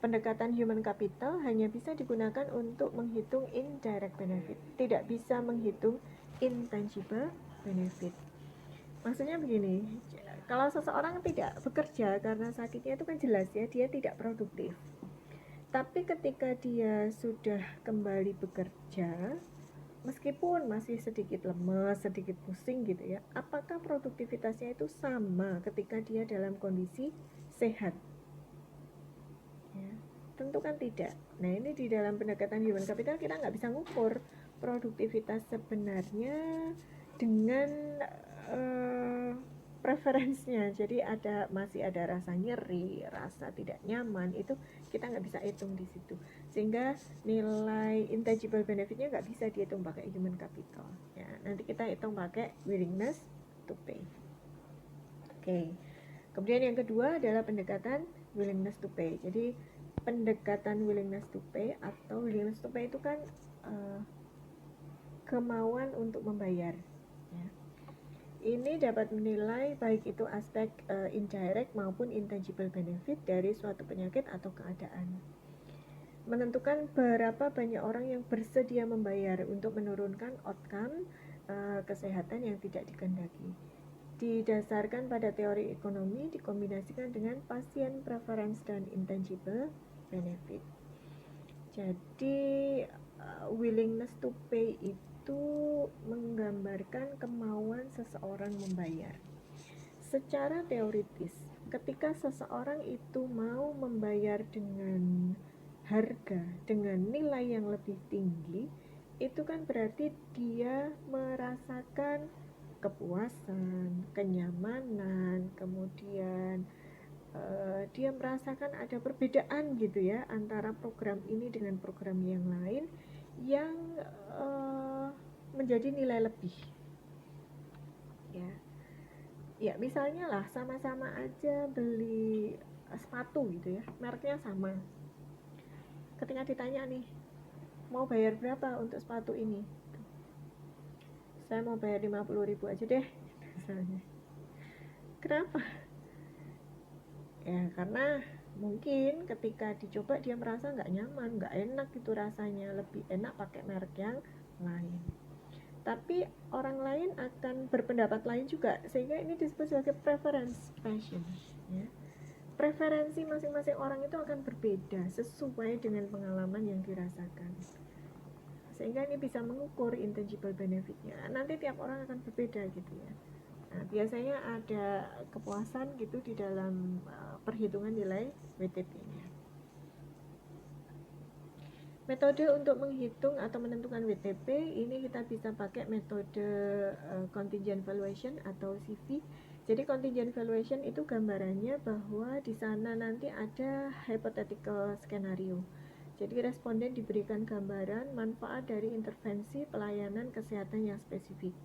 pendekatan human capital hanya bisa digunakan untuk menghitung indirect benefit, tidak bisa menghitung intangible benefit. Maksudnya begini, kalau seseorang tidak bekerja karena sakitnya itu kan jelas ya, dia tidak produktif. Tapi ketika dia sudah kembali bekerja, meskipun masih sedikit lemas, sedikit pusing gitu ya, apakah produktivitasnya itu sama ketika dia dalam kondisi sehat? Ya, tentu kan tidak. Nah ini di dalam pendekatan human capital kita nggak bisa ngukur produktivitas sebenarnya dengan preferensinya. Jadi masih ada rasa nyeri, rasa tidak nyaman, itu kita nggak bisa hitung di situ. Sehingga nilai intangible benefitnya nggak bisa dihitung pakai human capital. Ya, nanti kita hitung pakai willingness to pay. Oke. Kemudian yang kedua adalah pendekatan willingness to pay. Jadi pendekatan willingness to pay atau willingness to pay itu kan kemauan untuk membayar ya. Ini dapat menilai baik itu aspek indirect maupun intangible benefit dari suatu penyakit atau keadaan. Menentukan berapa banyak orang yang bersedia membayar untuk menurunkan outcome kesehatan yang tidak dikehendaki. Didasarkan pada teori ekonomi dikombinasikan dengan pasien preference dan intangible benefit. Jadi willingness to pay itu menggambarkan kemauan seseorang membayar. Secara teoritis, ketika seseorang itu mau membayar dengan harga, dengan nilai yang lebih tinggi, itu kan berarti dia merasakan kepuasan, kenyamanan, kemudian dia merasakan ada perbedaan gitu ya antara program ini dengan program yang lain yang menjadi nilai lebih ya misalnya lah sama-sama aja beli sepatu gitu ya, mereknya sama. Ketika ditanya nih, mau bayar berapa untuk sepatu ini, saya mau bayar 50.000 aja deh misalnya. Kenapa? Ya karena mungkin ketika dicoba dia merasa nggak nyaman, nggak enak gitu rasanya, lebih enak pakai merek yang lain. Tapi orang lain akan berpendapat lain juga, sehingga ini disebut sebagai preference passion ya. Preferensi masing-masing orang itu akan berbeda sesuai dengan pengalaman yang dirasakan, sehingga ini bisa mengukur intangible benefitnya. Nanti tiap orang akan berbeda gitu ya. Nah, biasanya ada kepuasan gitu di dalam perhitungan nilai WTP-nya. Metode untuk menghitung atau menentukan WTP ini kita bisa pakai metode contingent valuation atau CV. Jadi contingent valuation itu gambarannya bahwa di sana nanti ada hypothetical skenario. Jadi responden diberikan gambaran manfaat dari intervensi pelayanan kesehatan yang spesifik.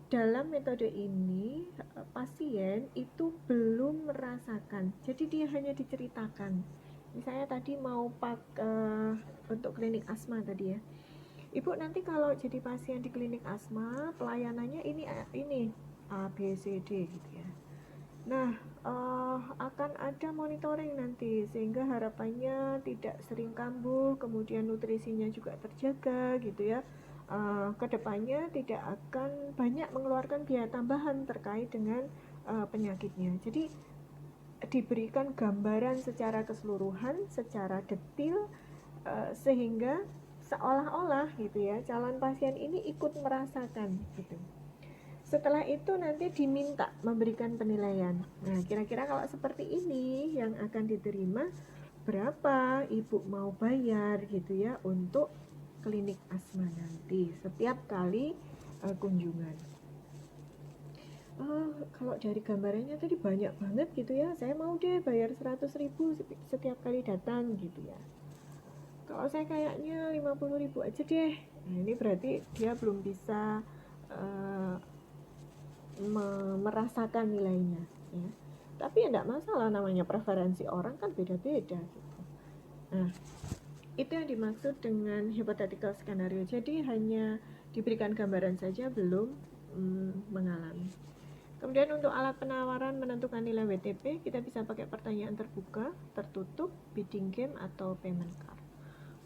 Dalam metode ini pasien itu belum merasakan, jadi dia hanya diceritakan. Misalnya tadi mau untuk klinik asma tadi ya, ibu nanti kalau jadi pasien di klinik asma pelayanannya ini A, B, C, D gitu ya. Nah akan ada monitoring nanti, sehingga harapannya tidak sering kambuh, kemudian nutrisinya juga terjaga gitu ya. Kedepannya tidak akan banyak mengeluarkan biaya tambahan terkait dengan penyakitnya. Jadi diberikan gambaran secara keseluruhan, secara detail, sehingga seolah-olah gitu ya calon pasien ini ikut merasakan gitu. Setelah itu nanti diminta memberikan penilaian. Nah, kira-kira kalau seperti ini yang akan diterima, berapa ibu mau bayar gitu ya untuk klinik asma nanti setiap kali kunjungan. Kalau dari gambarannya tadi banyak banget gitu ya, saya mau deh bayar 100.000 setiap kali datang gitu ya. Kalau saya kayaknya 50.000 aja deh. Nah, ini berarti dia belum bisa merasakan nilainya ya. Tapi ya enggak masalah, namanya preferensi orang kan beda-beda gitu. Nah, itu yang dimaksud dengan hypothetical scenario. Jadi hanya diberikan gambaran saja, belum mengalami. Kemudian untuk alat penawaran menentukan nilai WTP, kita bisa pakai pertanyaan terbuka, tertutup, bidding game, atau payment card.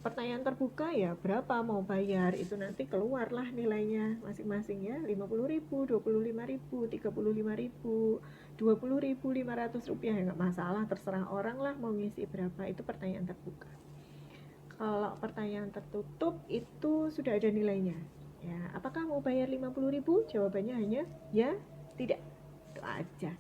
Pertanyaan terbuka ya berapa mau bayar, itu nanti keluarlah nilainya masing-masing ya, 50.000, 25.000, 35.000, 20.500 rupiah, ya nggak masalah, terserah orang lah mau ngisi berapa. Itu pertanyaan terbuka. Kalau pertanyaan tertutup itu sudah ada nilainya ya. Apakah mau bayar 50.000? Jawabannya hanya ya, tidak, itu aja.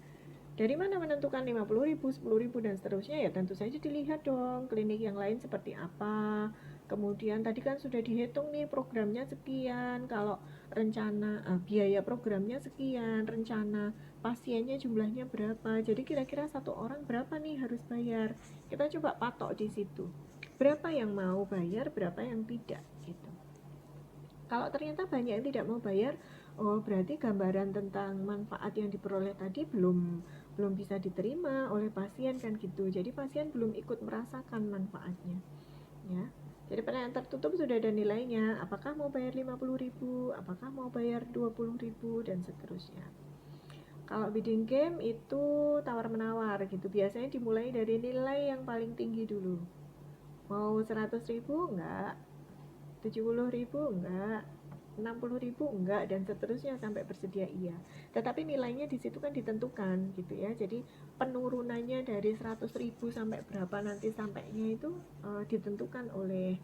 Dari mana menentukan 50.000, 10.000 dan seterusnya? Ya tentu saja dilihat dong klinik yang lain seperti apa. Kemudian tadi kan sudah dihitung nih programnya sekian, kalau rencana biaya programnya sekian, rencana pasiennya jumlahnya berapa. Jadi kira-kira satu orang berapa nih harus bayar. Kita coba patok di situ. Berapa yang mau bayar, berapa yang tidak gitu. Kalau ternyata banyak yang tidak mau bayar, oh berarti gambaran tentang manfaat yang diperoleh tadi belum bisa diterima oleh pasien kan gitu. Jadi pasien belum ikut merasakan manfaatnya ya. Jadi pertanyaan tertutup sudah ada nilainya, apakah mau bayar 50.000, apakah mau bayar 20.000 dan seterusnya. Kalau bidding game itu tawar menawar gitu, biasanya dimulai dari nilai yang paling tinggi dulu. Mau 100.000 enggak, 70.000 enggak, 60.000 enggak, dan seterusnya sampai bersedia iya. Tetapi nilainya di situ kan ditentukan gitu ya. Jadi penurunannya dari 100.000 sampai berapa nanti sampainya itu ditentukan oleh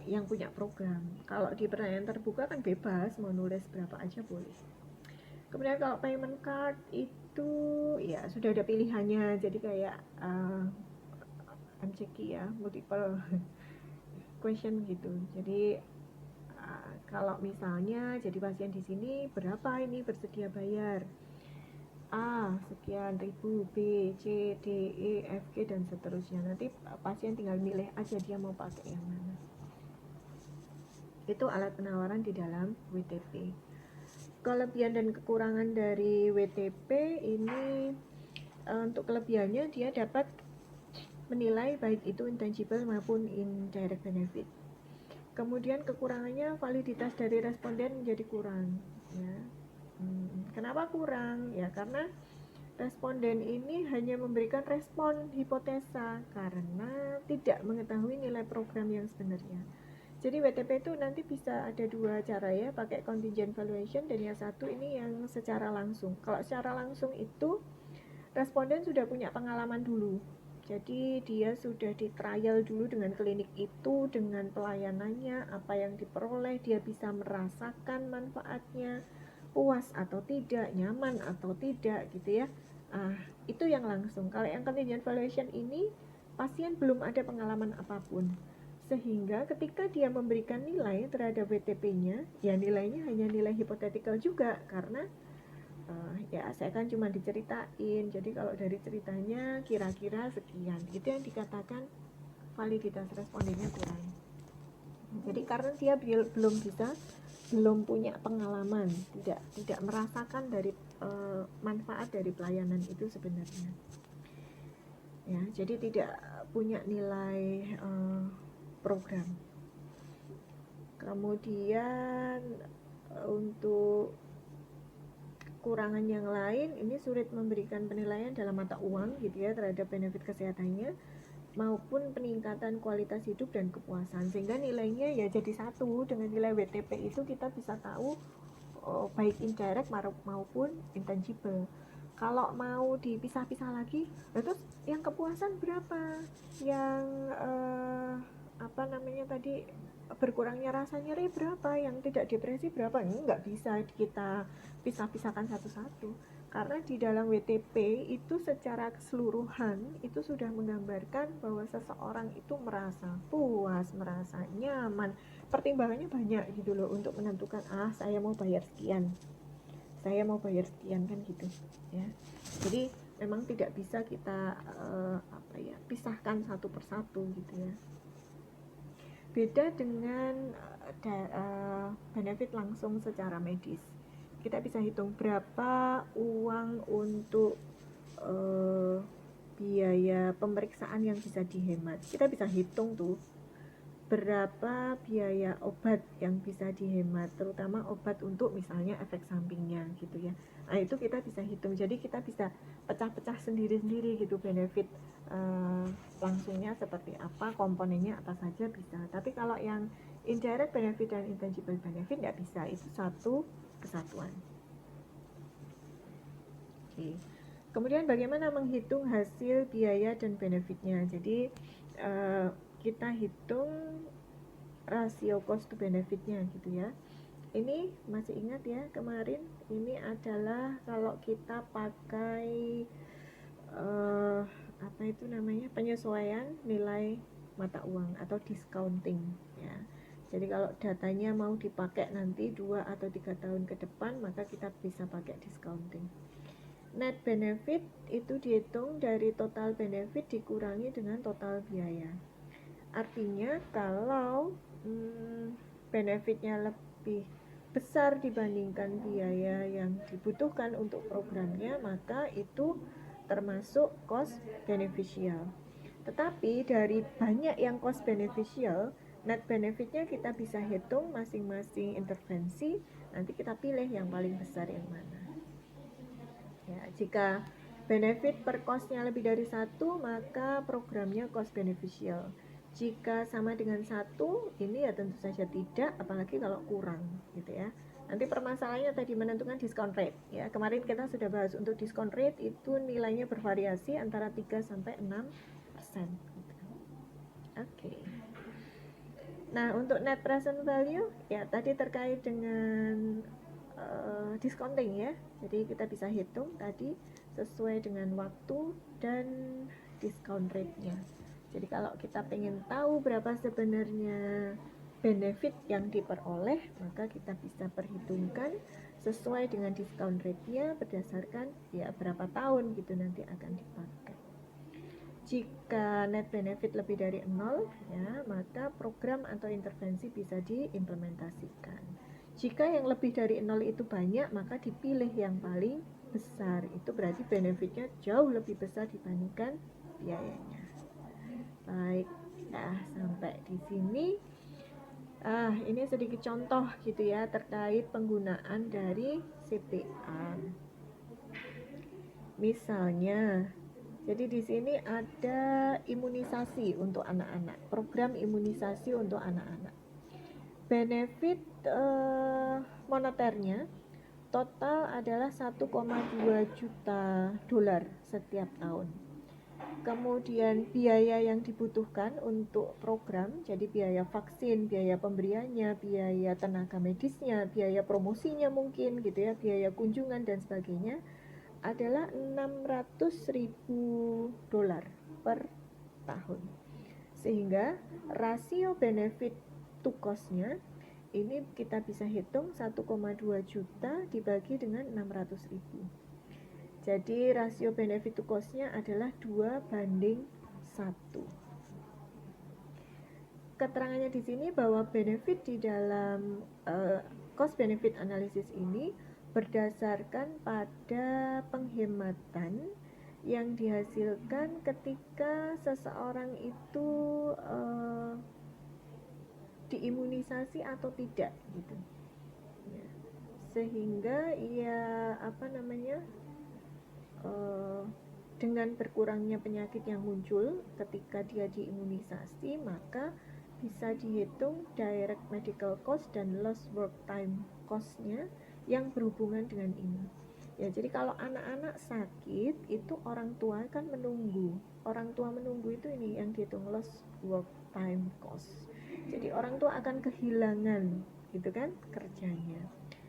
yang punya program. Kalau di pertanyaan terbuka kan bebas, mau nulis berapa aja boleh. Kemudian kalau payment card itu ya sudah ada pilihannya. Jadi kayak MCQ ya, multiple question gitu. Jadi kalau misalnya jadi pasien di sini berapa ini bersedia bayar, A sekian ribu, B, C, D, E, F, G dan seterusnya. Nanti pasien tinggal milih aja dia mau pakai yang mana. Itu alat penawaran di dalam WTP. Kelebihan dan kekurangan dari WTP ini, untuk kelebihannya dia dapat menilai baik itu intangible maupun indirect benefit. Kemudian kekurangannya validitas dari responden menjadi kurang ya. Kenapa kurang? Ya karena responden ini hanya memberikan respon hipotesa karena tidak mengetahui nilai program yang sebenarnya. Jadi WTP itu nanti bisa ada dua cara ya, pakai contingent valuation, dan yang satu ini yang secara langsung. Kalau secara langsung itu responden sudah punya pengalaman dulu. Jadi dia sudah di trial dulu dengan klinik itu, dengan pelayanannya, apa yang diperoleh, dia bisa merasakan manfaatnya, puas atau tidak, nyaman atau tidak gitu ya. Itu yang langsung. Kalau yang contingent valuation ini pasien belum ada pengalaman apapun, sehingga ketika dia memberikan nilai terhadap WTP-nya, ya nilainya hanya nilai hipotetikal juga karena ya saya kan cuma diceritain. Jadi kalau dari ceritanya kira-kira sekian, itu yang dikatakan validitas respondennya kurang. Jadi karena dia belum punya pengalaman, tidak merasakan dari manfaat dari pelayanan itu sebenarnya ya. Jadi tidak punya nilai program. Kemudian untuk kekurangan yang lain, ini sulit memberikan penilaian dalam mata uang gitu ya terhadap benefit kesehatannya maupun peningkatan kualitas hidup dan kepuasan, sehingga nilainya ya jadi satu dengan nilai WTP. Itu kita bisa tahu baik indirect maupun intangible. Kalau mau dipisah-pisah lagi, terus yang kepuasan berapa, yang tadi berkurangnya rasa nyeri berapa, yang tidak depresi berapa, ini nggak bisa kita pisah-pisahkan satu-satu, karena di dalam WTP itu secara keseluruhan itu sudah menggambarkan bahwa seseorang itu merasa puas, merasa nyaman, pertimbangannya banyak gitu loh untuk menentukan saya mau bayar sekian kan gitu ya. Jadi memang tidak bisa kita pisahkan satu persatu gitu ya. Beda dengan benefit langsung secara medis. Kita bisa hitung berapa uang untuk biaya pemeriksaan yang bisa dihemat. Kita bisa hitung tuh berapa biaya obat yang bisa dihemat, terutama obat untuk misalnya efek sampingnya gitu ya. Nah itu kita bisa hitung, jadi kita bisa pecah-pecah sendiri-sendiri gitu benefit langsungnya seperti apa, komponennya apa saja bisa. Tapi kalau yang indirect benefit dan intangible benefit nggak bisa, itu satu kesatuan. Oke. Kemudian bagaimana menghitung hasil biaya dan benefitnya? Jadi kita hitung rasio cost to benefitnya gitu ya. Ini masih ingat ya kemarin, ini adalah kalau kita pakai penyesuaian nilai mata uang atau discounting ya. Jadi kalau datanya mau dipakai nanti 2 atau 3 tahun ke depan, maka kita bisa pakai discounting. Net benefit itu dihitung dari total benefit dikurangi dengan total biaya. Artinya kalau benefitnya lebih besar dibandingkan biaya yang dibutuhkan untuk programnya, maka itu termasuk cost beneficial. Tetapi dari banyak yang cost beneficial, net benefitnya kita bisa hitung masing-masing intervensi, nanti kita pilih yang paling besar yang mana ya. Jika benefit per costnya lebih dari 1, maka programnya cost beneficial. Jika sama dengan 1, ini ya tentu saja tidak, apalagi kalau kurang gitu ya. Nanti permasalahannya tadi menentukan discount rate ya. Kemarin kita sudah bahas untuk discount rate itu nilainya bervariasi antara 3-6% gitu. Oke. Nah, untuk net present value ya tadi terkait dengan discounting ya. Jadi kita bisa hitung tadi sesuai dengan waktu dan discount rate-nya. Jadi kalau kita pengen tahu berapa sebenarnya benefit yang diperoleh, maka kita bisa perhitungkan sesuai dengan discount rate-nya berdasarkan ya berapa tahun gitu nanti akan dipakai. Jika net benefit lebih dari 0 ya, maka program atau intervensi bisa diimplementasikan. Jika yang lebih dari 0 itu banyak, maka dipilih yang paling besar. Itu berarti benefitnya jauh lebih besar dibandingkan biayanya. Baik, nah sampai di sini ini sedikit contoh gitu ya terkait penggunaan dari CPA. Misalnya, jadi di sini ada imunisasi untuk anak-anak, program imunisasi untuk anak-anak. Benefit moneternya total adalah 1,2 juta dolar setiap tahun. Kemudian biaya yang dibutuhkan untuk program, jadi biaya vaksin, biaya pemberiannya, biaya tenaga medisnya, biaya promosinya mungkin gitu ya, biaya kunjungan dan sebagainya adalah 600.000 dolar per tahun. Sehingga rasio benefit to cost-nya ini kita bisa hitung 1,2 juta dibagi dengan 600.000. Jadi rasio benefit to cost-nya adalah 2:1. Keterangannya di sini bahwa benefit di dalam cost benefit analysis ini berdasarkan pada penghematan yang dihasilkan ketika seseorang itu diimunisasi atau tidak gitu. sehingga ya dengan berkurangnya penyakit yang muncul ketika dia diimunisasi, maka bisa dihitung direct medical cost dan lost work time cost-nya yang berhubungan dengan ini. Ya, jadi kalau anak-anak sakit itu orang tua kan menunggu. Orang tua menunggu itu ini yang dihitung lost work time cost. Jadi orang tua akan kehilangan gitu kan kerjanya.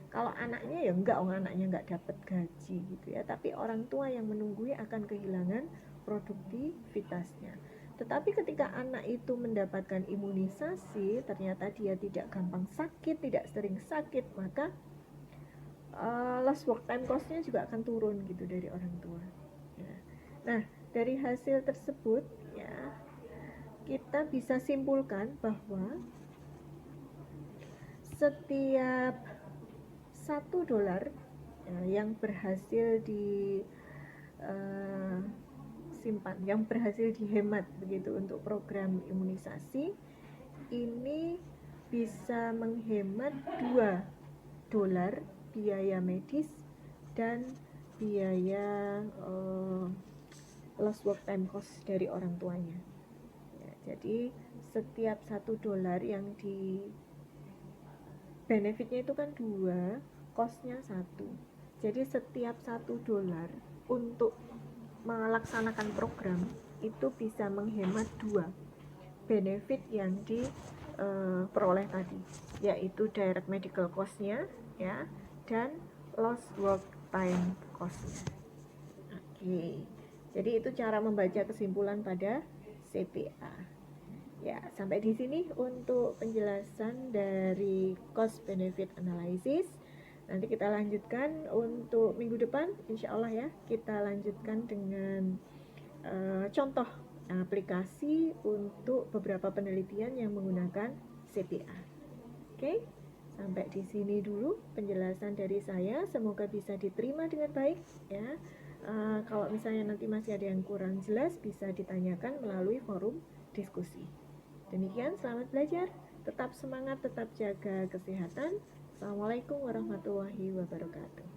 Kalau anaknya ya enggak, anaknya enggak dapat gaji gitu ya, tapi orang tua yang menunggui akan kehilangan produktivitasnya. Tetapi ketika anak itu mendapatkan imunisasi, ternyata dia tidak gampang sakit, tidak sering sakit, maka lost work time cost-nya juga akan turun gitu dari orang tua ya. Nah, dari hasil tersebut ya, kita bisa simpulkan bahwa setiap $1 yang berhasil simpan, yang berhasil dihemat begitu untuk program imunisasi, ini bisa menghemat $2 biaya medis dan biaya lost work time cost dari orang tuanya ya. Jadi setiap $1 yang di benefitnya itu kan 2, costnya 1. Jadi setiap $1 untuk melaksanakan program itu bisa menghemat 2 benefit yang diperoleh tadi, yaitu direct medical cost-nya ya, dan lost work time cost-nya. Oke. Jadi itu cara membaca kesimpulan pada CPA. Ya, sampai di sini untuk penjelasan dari cost benefit analysis. Nanti kita lanjutkan untuk minggu depan, insya Allah ya, kita lanjutkan dengan contoh aplikasi untuk beberapa penelitian yang menggunakan CPA. Oke, sampai di sini dulu penjelasan dari saya. Semoga bisa diterima dengan baik ya. Kalau misalnya nanti masih ada yang kurang jelas, bisa ditanyakan melalui forum diskusi. Demikian, selamat belajar, tetap semangat, tetap jaga kesehatan. Assalamualaikum warahmatullahi wabarakatuh.